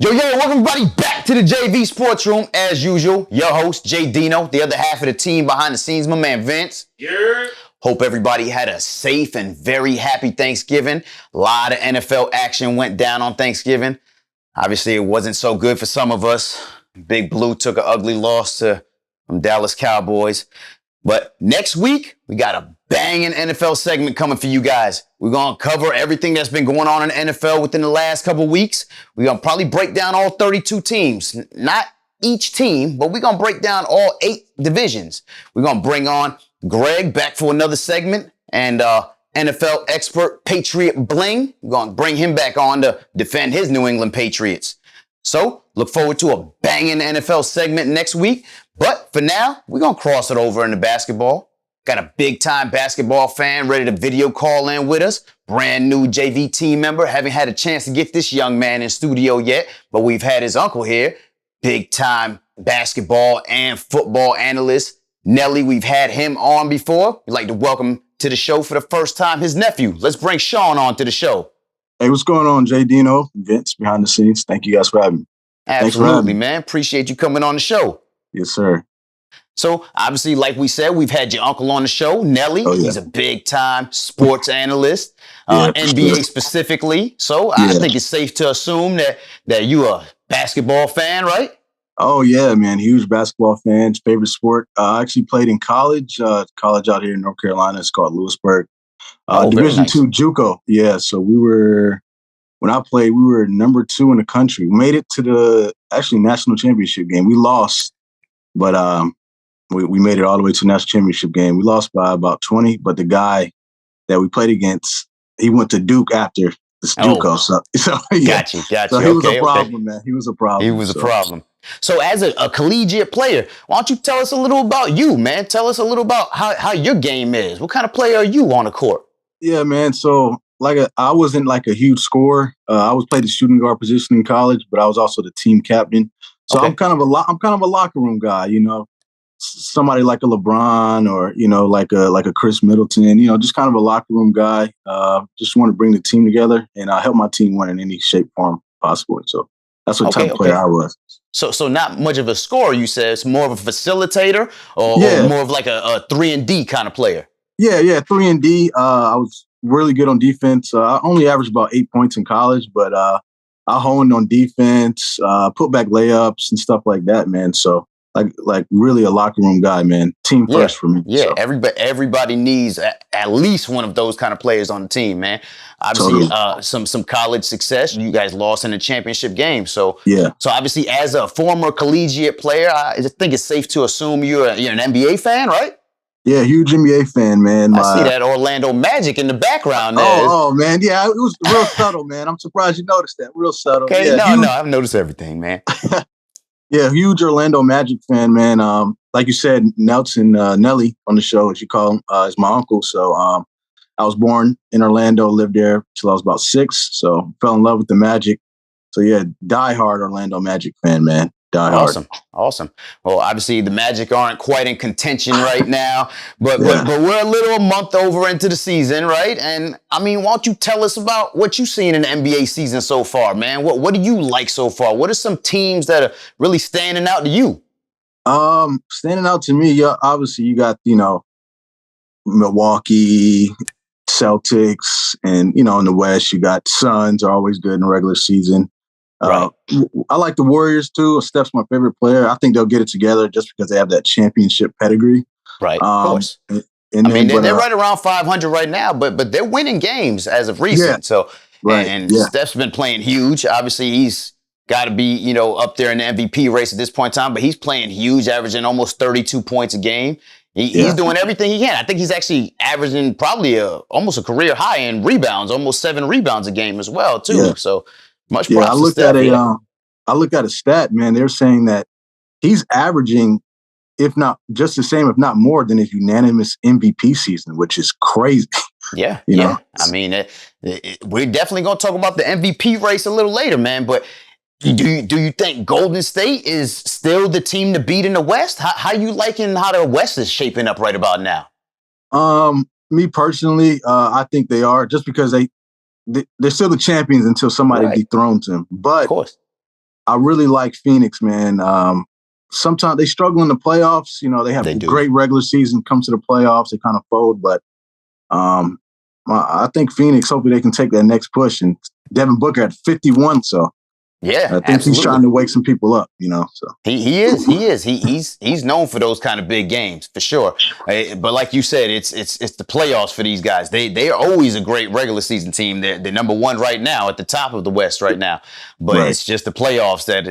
Yo, welcome everybody back to the JV Sports Room. As usual, your host, JDINO, the other half of the team behind the scenes, my man Vince. Yeah. Hope everybody had a safe and very happy Thanksgiving. A lot of NFL action went down on Thanksgiving. Obviously, it wasn't so good for some of us. Big Blue took an ugly loss to them Dallas Cowboys. But next week, we got a banging NFL segment coming for you guys. We're going to cover everything that's been going on in the NFL within the last couple of weeks. We're going to probably break down all 32 teams. Not each team, but we're going to break down all 8 divisions. We're going to bring on Greg back for another segment and NFL expert Patriot Bling. We're going to bring him back on to defend his New England Patriots. So look forward to a banging NFL segment next week. But for now, we're going to cross it over into basketball. Got a big-time basketball fan ready to video call in with us. Brand new JV team member. Haven't had a chance to get this young man in studio yet, but we've had his uncle here. Big-time basketball and football analyst. Nelly, we've had him on before. We'd like to welcome to the show for the first time his nephew. Let's bring Sean on to the show. Hey, what's going on, JDINO? Vince, behind the scenes. Thank you guys for having me. Absolutely, man. Appreciate you coming on the show. Yes, sir. So, obviously, like we said, we've had your uncle on the show, Nelly. Oh, yeah. He's a big-time sports analyst, NBA sure. specifically. So, I think it's safe to assume that you're a basketball fan, right? Oh, yeah, man. Huge basketball fan. Favorite sport. I actually played in college out here in North Carolina. It's called LOUISBURG. Division II JUCO. Yeah, so when I played, we were number 2 in the country. We made it to the national championship game. We lost, but we made it all the way to the national championship game. We lost by about 20, but the guy that we played against, he went to Duke after this JUCO. So yeah. Gotcha. So he was a problem, man. He was a problem. So as a collegiate player, why don't you tell us a little about you, man? Tell us a little about how your game is. What kind of player are you on the court? Yeah, man. So I wasn't like a huge scorer. I was played the shooting guard position in college, but I was also the team captain. So I'm kind of a locker room guy, you know. Somebody like a LeBron or, you know, like a Chris Middleton, you know, just kind of a locker room guy. Just want to bring the team together and help my team win in any shape, form possible. So that's what type of player I was. So not much of a scorer, you said. It's more of a facilitator or more of like a 3-and-D kind of player? Yeah, 3-and-D. I was really good on defense. I only averaged about 8 points in college, but I honed on defense, put back layups and stuff like that, man. So like really a locker room guy, man. Team first for me. Yeah, so. Everybody needs at least one of those kind of players on the team, man. Obviously, some college success. You guys lost in the championship game. So obviously, as a former collegiate player, I think it's safe to assume you're an NBA fan, right? Yeah, huge NBA fan, man. I see that Orlando Magic in the background there. Oh, man. Yeah, it was real subtle, man. I'm surprised you noticed that. Real subtle. Okay, no, I've noticed everything, man. Yeah, huge Orlando Magic fan, man. Like you said, Nelson, Nelly on the show, as you call him, is my uncle. So I was born in Orlando, lived there till I was about 6. So fell in love with the Magic. So yeah, diehard Orlando Magic fan, man. Awesome. Well, obviously the Magic aren't quite in contention right now, but we're a month over into the season, right? And I mean, why don't you tell us about what you've seen in the NBA season so far, man? What do you like so far? What are some teams that are really standing out to you? Standing out to me, obviously you got, you know, Milwaukee, Celtics, and, you know, in the West, you got Suns are always good in the regular season. Right. I like the Warriors too. Steph's my favorite player. I think they'll get it together just because they have that championship pedigree. Right, of course. They're right around 500 right now, but they're winning games as of recent. Yeah. So, Steph's been playing huge. Obviously, he's got to be, you know, up there in the MVP race at this point in time, but he's playing huge, averaging almost 32 points a game. He's doing everything he can. I think he's actually averaging probably almost a career high in rebounds, almost 7 rebounds a game as well, too. Yeah. So, much props I looked at a stat, man. They're saying that he's averaging, if not just the same, if not more than his unanimous MVP season, which is crazy. Yeah, you know? I mean, we're definitely going to talk about the MVP race a little later, man. But do you think Golden State is still the team to beat in the West? How you liking how the West is shaping up right about now? Me personally, I think they are, just because they're still the champions until somebody dethrones them. But of course, I really like Phoenix, man. Sometimes they struggle in the playoffs. You know, they have a great regular season, come to the playoffs, they kind of fold. But I think Phoenix, hopefully they can take that next push. And Devin Booker had 51, so yeah, I think he's trying to wake some people up, you know. So he is. He's known for those kind of big games for sure. But like you said, it's the playoffs for these guys. They are always a great regular season team. They're number one right now at the top of the West right now. But it's just the playoffs that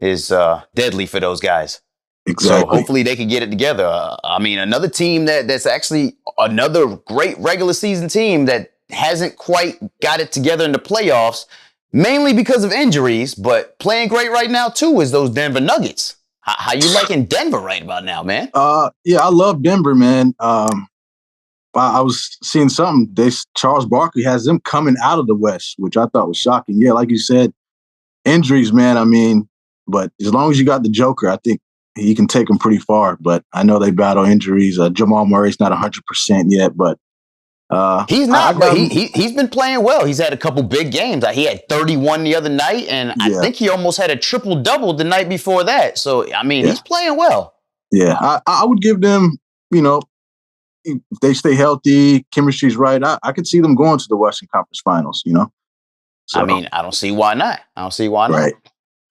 is deadly for those guys. Exactly. So hopefully they can get it together. I mean, another team that's actually another great regular season team that hasn't quite got it together in the playoffs. Mainly because of injuries, but playing great right now, too, is those Denver Nuggets. How you liking Denver right about now, man? Yeah, I love Denver, man. I was seeing something. Charles Barkley has them coming out of the West, which I thought was shocking. Yeah, like you said, injuries, man. I mean, but as long as you got the Joker, I think he can take them pretty far. But I know they battle injuries. Jamal Murray's not 100% yet, but he's not, but he's been playing well. He's had a couple big games. He had 31 the other night, and I think he almost had a triple-double the night before that. So, I mean, he's playing well. Yeah, I would give them, you know, if they stay healthy, chemistry's right, I could see them going to the Western Conference Finals, you know? So, I mean, I don't see why not. Right.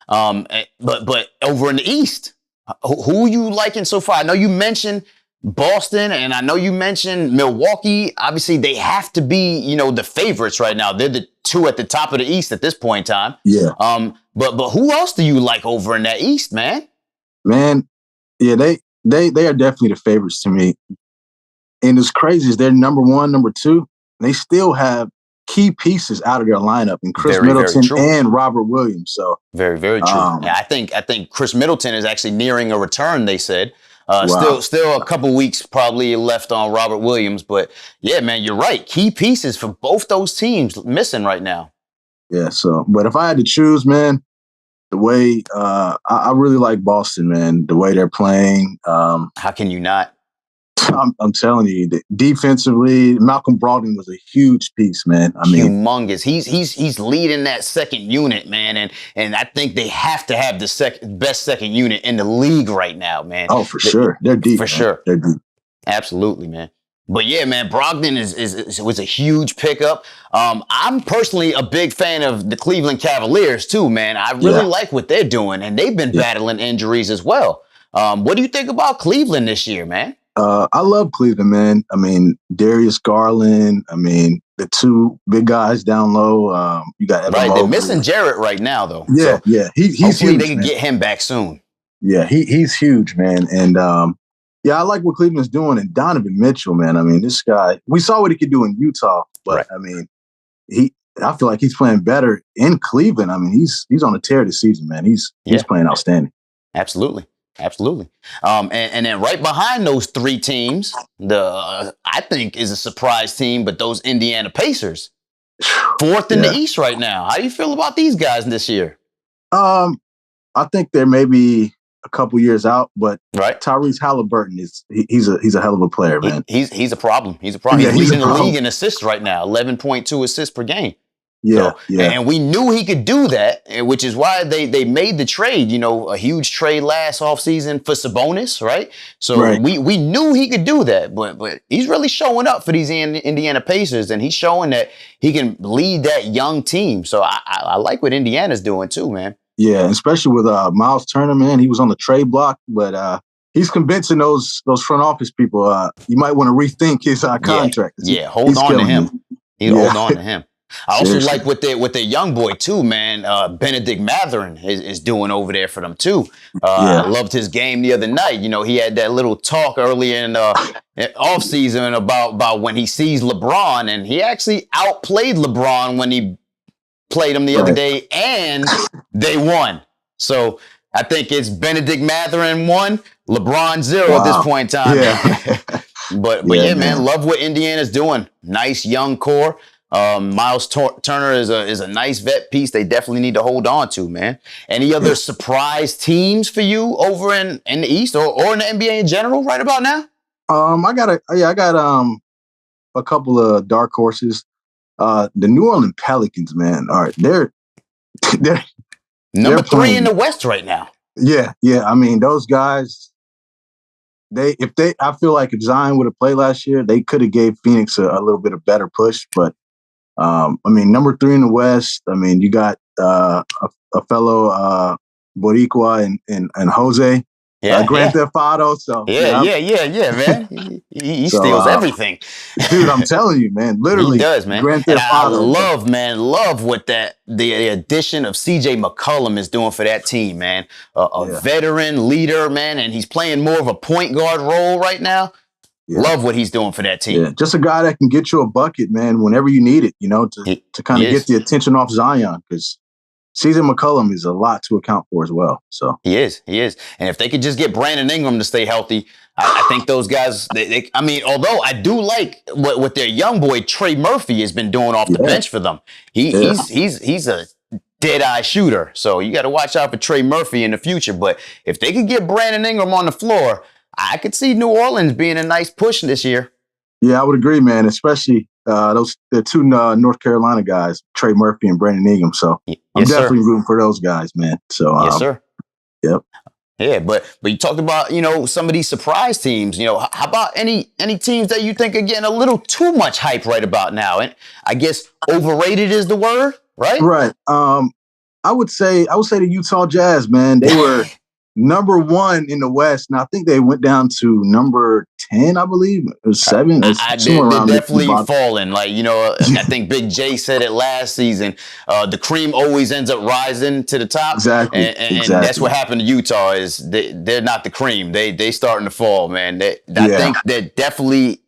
But over in the East, who are you liking so far? I know you mentioned Boston, and I know you mentioned Milwaukee. Obviously, they have to be, you know, the favorites right now. They're the two at the top of the East at this point in time. Yeah. But who else do you like over in that East, man? Man, yeah, they are definitely the favorites to me. And as crazy as they're number one, number two, they still have key pieces out of their lineup, and Chris Middleton and Robert Williams. So very, very true. Yeah, I think Chris Middleton is actually nearing a return, they said. Still a couple weeks probably left on Robert Williams, but yeah, man, you're right. Key pieces for both those teams missing right now. Yeah. So, but if I had to choose, man, the way I really like Boston, man. The way they're playing. How can you not? I'm telling you, defensively, Malcolm Brogdon was a huge piece, man. I mean, humongous. He's leading that second unit, man, and I think they have to have the best second unit in the league right now, man. Oh, for sure, they're deep. For sure, they're deep. Absolutely, man. But yeah, man, Brogdon was a huge pickup. I'm personally a big fan of the Cleveland Cavaliers too, man. I really like what they're doing, and they've been battling injuries as well. What do you think about Cleveland this year, man? I love Cleveland, man. I mean, Darius Garland. I mean, the two big guys down low. You got Evan Mobley. They're missing Jarrett right now, though. Yeah, so he's hopefully huge. They can get him back soon. Yeah, he's huge, man. And I like what Cleveland's doing. And Donovan Mitchell, man. I mean, this guy. We saw what he could do in Utah, but I mean, I feel like he's playing better in Cleveland. I mean, he's on a tear this season, man. He's playing outstanding. Absolutely. And then right behind those three teams, I think is a surprise team, but those Indiana Pacers, fourth in the East right now. How do you feel about these guys this year? I think they're maybe a couple years out, but Tyrese Halliburton he's a hell of a player, man. He's a problem. He's leading the league in assists right now, 11.2 assists per game. Yeah, And we knew he could do that, which is why they made the trade, you know, a huge trade last offseason for Sabonis, right? So we knew he could do that, but he's really showing up for these Indiana Pacers, and he's showing that he can lead that young team. So I like what Indiana's doing too, man. Yeah, especially with Miles Turner, man. He was on the trade block, but he's convincing those front office people you might want to rethink his contract. Hold on to him. Hold on to him. I also like what their young boy too, man. Benedict Mathurin is doing over there for them too. I loved his game the other night. You know, he had that little talk earlier in off season about when he sees LeBron, and he actually outplayed LeBron when he played him the other day, and they won. So I think it's Benedict Mathurin 1, LeBron 0 at this point in time. Yeah. but man, love what Indiana's doing. Nice young core. Miles Turner is a nice vet piece they definitely need to hold on to, man. Any other surprise teams for you over in the East or in the NBA in general right about now? I got a couple of dark horses. The New Orleans Pelicans, man. All right, they're Number 3 in the West right now. Yeah. I mean, those guys, I feel like if Zion would have played last year, they could have gave Phoenix a little bit of better push. But I mean, number 3 in the West. I mean, you got a fellow Boricua and Jose. Grand Theft Auto. So yeah, man. He steals everything, dude. I'm telling you, man. Literally, he does, man. Grand Theft Auto. love what the addition of CJ McCollum is doing for that team, man. A veteran leader, man, and he's playing more of a point guard role right now. Yeah. Love what he's doing for that team. Yeah, just a guy that can get you a bucket, man, whenever you need it. You know, to kind of get the attention off Zion, because CJ McCollum is a lot to account for as well. So he is. And if they could just get Brandon Ingram to stay healthy, I think those guys, I mean, although I do like what their young boy Trey Murphy has been doing off the bench for them. He's a dead-eye shooter. So you got to watch out for Trey Murphy in the future. But if they could get Brandon Ingram on the floor, I could see New Orleans being a nice push this year. Yeah, I would agree, man, especially the 2 North Carolina guys, Trey Murphy and Brandon Ingram. So I'm definitely rooting for those guys, man. So yes, sir. Yep. Yeah, but you talked about, some of these surprise teams. How about any teams that you think are getting a little too much hype right about now? And I guess overrated is the word, right? Right. I would say the Utah Jazz, man. They were number 1 in the West, and I think they went down to number 10, I believe, or 7. They're definitely falling. Like, I think Big J said it last season. The cream always ends up rising to the top. Exactly. And that's what happened to Utah. Is they're not the cream. They starting to fall, man. I think they're definitely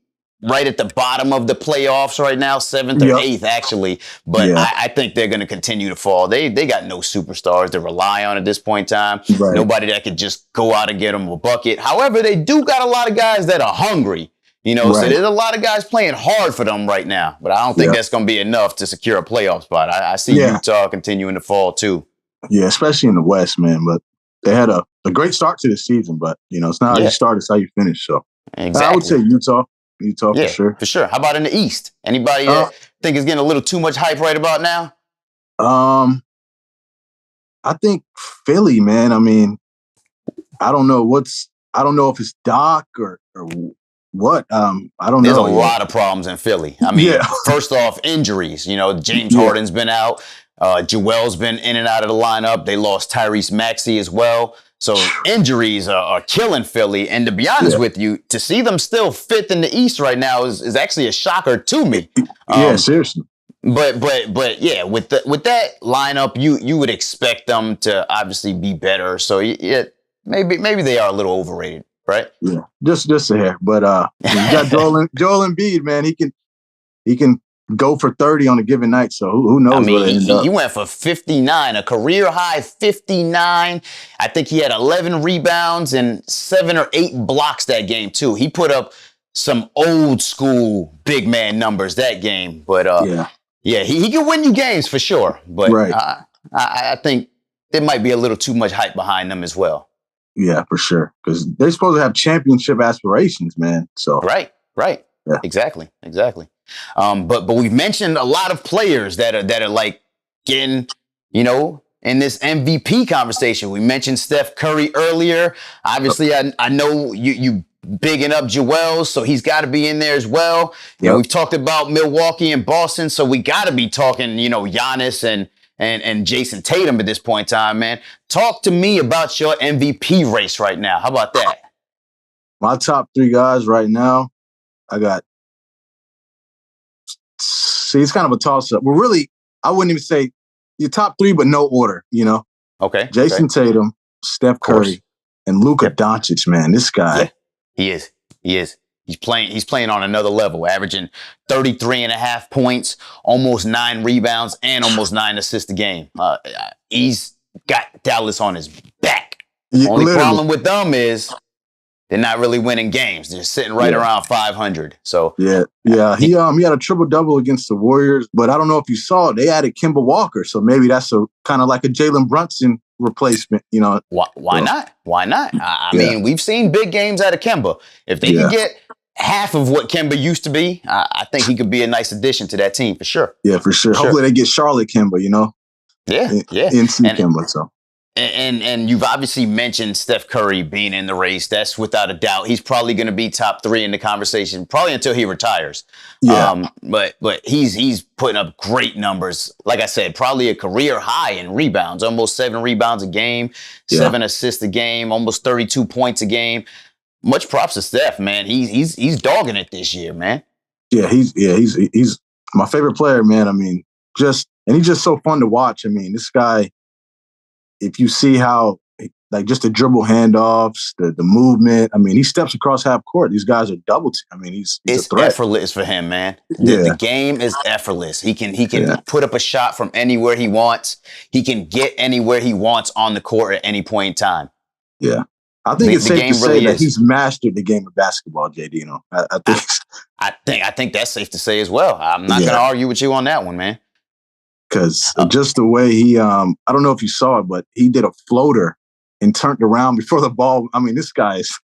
right at the bottom of the playoffs right now, 7th or 8th actually. But I think they're going to continue to fall. They got no superstars to rely on at this point in time. Right. Nobody that could just go out and get them a bucket. However, they do got a lot of guys that are hungry. So there's a lot of guys playing hard for them right now. But I don't think that's going to be enough to secure a playoff spot. I see Utah continuing to fall too. Yeah, especially in the West, man. But they had a great start to the season. But, it's not how you start, it's how you finish. So exactly. I would say Utah for sure. For sure. How about in the East? Anybody think is getting a little too much hype right about now? I think Philly, man. I mean, I don't know if it's Doc or what. I don't know. There's a lot of problems in Philly. I mean, first off, injuries. James Harden's been out. Joel's been in and out of the lineup. They lost Tyrese Maxey as well. So injuries are killing Philly. And to be honest with you, to see them still 5th in the East right now is actually a shocker to me. Seriously. But yeah, with that lineup, you would expect them to obviously be better. So maybe they are a little overrated, right? Yeah, just a hair. But you got Joel Embiid, man. He can go for 30 on a given night. So who knows? I mean, he went for 59, a career high 59. I think he had 11 rebounds and 7 or 8 blocks that game too. He put up some old school big man numbers that game. But he can win you games for sure. But I think there might be a little too much hype behind them as well. Yeah, for sure. Because they're supposed to have championship aspirations, man. So right. Yeah. Exactly. But we've mentioned a lot of players that are like getting, in this MVP conversation. We mentioned Steph Curry earlier. Obviously, I know you bigging up Joel, so he's got to be in there as well. We've talked about Milwaukee and Boston, so we got to be talking, Giannis and Jason Tatum at this point in time, man. Talk to me about your MVP race right now. How about that? My top 3 guys right now, I got. See, it's kind of a toss-up. Well, really, I wouldn't even say your top 3, but no order, Okay. Jason Tatum, Steph Curry, and Luka Doncic, man. This guy. Yeah, he is. He's playing on another level, averaging 33.5 points, almost 9 rebounds, and almost 9 assists a game. He's got Dallas on his back. Only problem with them is they're not really winning games. They're sitting right around 500. So he had a triple-double against the Warriors, but I don't know if you saw it. They added Kemba Walker, so maybe that's a kind of like a Jalen Brunson replacement. Why not? I mean, we've seen big games out of Kemba. If they can get half of what Kemba used to be, I think he could be a nice addition to that team for sure. Yeah, for sure. Hopefully they get Charlotte Kemba. Yeah. NC Kemba. So And you've obviously mentioned Steph Curry being in the race. That's without a doubt. He's probably going to be top 3 in the conversation, probably until he retires. Yeah. But he's putting up great numbers. Like I said, probably a career high in rebounds, almost 7 rebounds a game, 7 assists a game, almost 32 points a game. Much props to Steph, man. He's dogging it this year, man. Yeah, he's my favorite player, man. I mean, he's just so fun to watch. I mean, this guy, if you see how, like, just the dribble handoffs, the movement. I mean, he steps across half court. These guys are double team. I mean, he's a threat. Effortless for him, man. The game is effortless. He can put up a shot from anywhere he wants. He can get anywhere he wants on the court at any point in time. Yeah. I think it's safe to say that he's mastered the game of basketball, JDINO. I think that's safe to say as well. I'm not going to argue with you on that one, man. Because just the way he, I don't know if you saw it, but he did a floater and turned around before the ball. I mean, this guy is,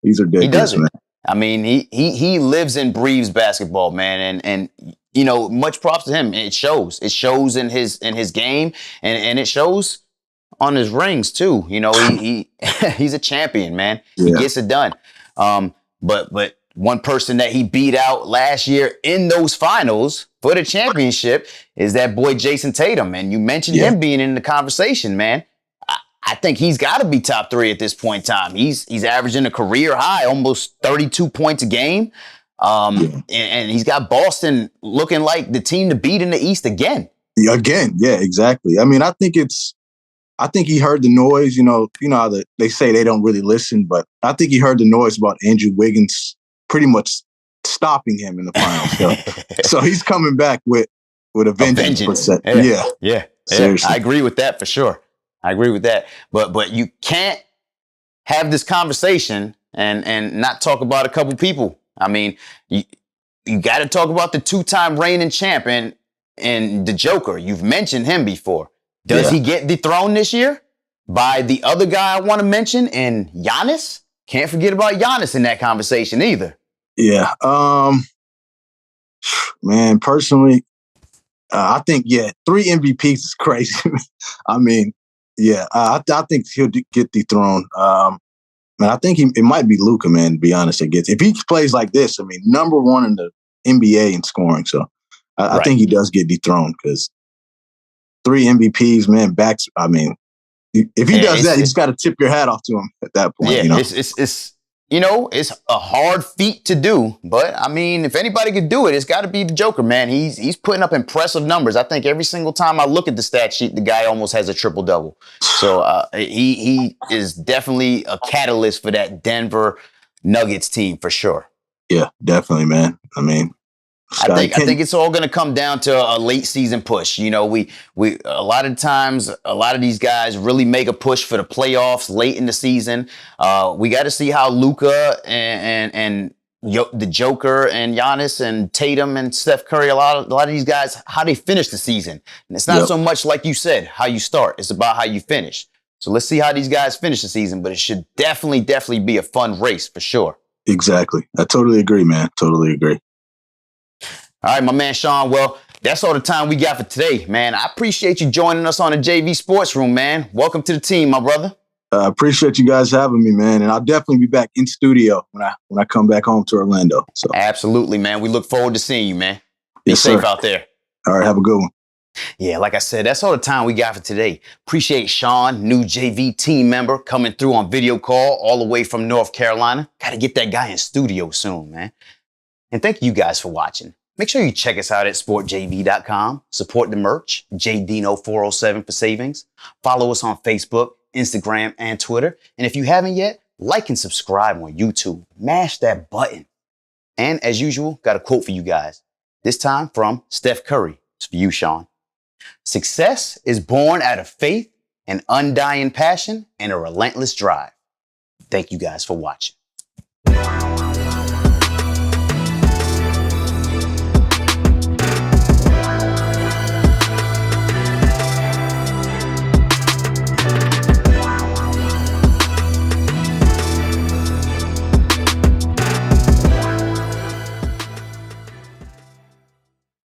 he's ridiculous. He does it. Man. I mean, he lives and breathes basketball, man. And you know, much props to him. It shows. It shows in his game, and it shows on his rings too. You know, he's a champion, man. He gets it done. But one person that he beat out last year in those finals for the championship is that boy Jason Tatum. And you mentioned him being in the conversation, man. I think he's got to be top 3 at this point in time. He's averaging a career high, almost 32 points a game. And he's got Boston looking like the team to beat in the East again. Yeah, exactly. I mean, I think he heard the noise. You know how they say they don't really listen, but I think he heard the noise about Andrew Wiggins pretty much stopping him in the finals. So he's coming back with a vengeance. Yeah. I agree with that for sure. I agree with that. But you can't have this conversation and not talk about a couple people. I mean, you got to talk about the 2-time reigning champ and the Joker. You've mentioned him before. Does he get dethroned this year by the other guy I want to mention, and Giannis? Can't forget about Giannis in that conversation either. Yeah. Man, personally, I think, 3 MVPs is crazy. I mean, I think he'll get dethroned. Man, I think it might be Luka, man, to be honest. If he plays like this, I mean, number 1 in the NBA in scoring. So I think he does get dethroned because 3 MVPs, man, I mean, if he does that, you just got to tip your hat off to him at that point. Yeah, you know? It's a hard feat to do, but I mean, if anybody could do it, it's got to be the Joker, man. He's putting up impressive numbers. I think every single time I look at the stat sheet, the guy almost has a triple-double. So he is definitely a catalyst for that Denver Nuggets team for sure. Yeah, definitely, man. I mean, I think it's all going to come down to a late season push. You know, we a lot of times, a lot of these guys really make a push for the playoffs late in the season. We got to see how Luka and the Joker and Giannis and Tatum and Steph Curry, a lot of these guys, how they finish the season. And it's not so much like you said, how you start. It's about how you finish. So let's see how these guys finish the season. But it should definitely be a fun race for sure. Exactly. I totally agree, man. Totally agree. All right, my man, Sean. Well, that's all the time we got for today, man. I appreciate you joining us on the JV Sports Room, man. Welcome to the team, my brother. I appreciate you guys having me, man. And I'll definitely be back in studio when I come back home to Orlando. So absolutely, man. We look forward to seeing you, man. Be safe out there. All right, have a good one. Yeah, like I said, that's all the time we got for today. Appreciate Sean, new JV team member, coming through on video call all the way from North Carolina. Got to get that guy in studio soon, man. And thank you guys for watching. Make sure you check us out at sportjv.com. Support the merch, JDINO 407 for savings. Follow us on Facebook, Instagram, and Twitter. And if you haven't yet, like and subscribe on YouTube. Mash that button. And as usual, got a quote for you guys. This time from Steph Curry. It's for you, Sean. Success is born out of faith, an undying passion, and a relentless drive. Thank you guys for watching.